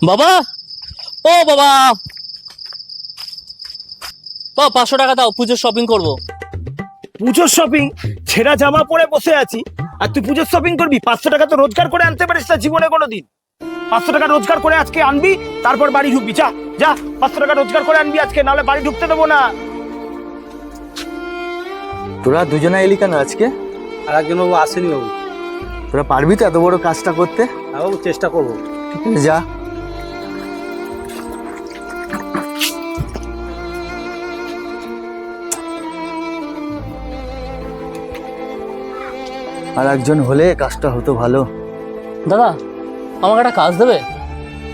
বাবা, ও বাবা, 500 টাকা দাও, পুজোর শপিং করব। পুজোর শপিং? ছেঁড়া জামা পরে বসে আছি আর তুই পুজোর শপিং করবি? 500 টাকা তো রোজগার করে আনতে পারিস না জীবনে কোনোদিন। 500 টাকা রোজগার করে আজকে আনবি, তারপর বাড়ি ঢুকবি। যা যা, 500 টাকা রোজগার করে আনবি আজকে, নাহলে বাড়ি ঢুকতে দেবো না। তোরা দুজনে এলি কেন আজকে? আর একজন বাবু আসেনি বাবু। তোরা পারবি তো এত বড় কাজটা করতে? হ্যাঁ বাবু, চেষ্টা করবো। যা। আর একজন হলে কাজটা হতো ভালো। দাদা, আমাকে একটা কাজ দেবে?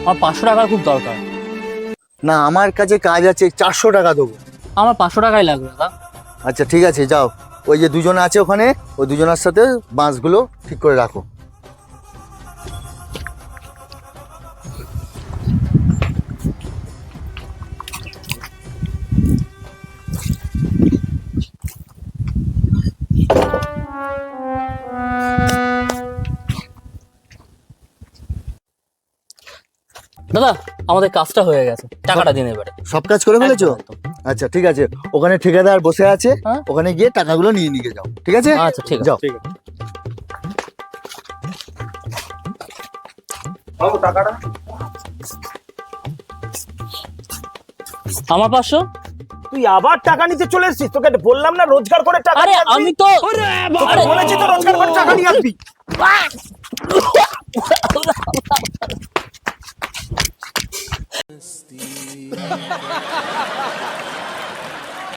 আমার 500 টাকার খুব দরকার। না, আমার কাছে কাজ আছে, 400 টাকা দেবো। আমার 500 টাকাই লাগবে দাদা। আচ্ছা ঠিক আছে, যাও। ওই যে দুজন আছে ওখানে, ওই দুজনের সাথে বাঁশগুলো ঠিক করে রাখো। দাদা, আমাদের কাজটা হয়ে গেছে, টাকাটা দিন এবারে। সব কাজ করে ফেলেছো? একদম, একদম। আচ্ছা ঠিক আছে, ওখানে ঠিকাদার বসে আছে, হ্যাঁ? ওখানে গিয়ে টাকাগুলো নিয়ে নিয়ে যাও। ঠিক আছে? আচ্ছা ঠিক আছে। যাও। ঠিক আছে বাবু, টাকাটা। আমার 500। তুই আবার টাকা নিতে চলে এসেছিস? তোকে বললাম না রোজগার করে টাকা আরে নিয়ে আসবি। আমি তো তোকে বলেছি তো রোজগার করে টাকা নিয়ে আসবি।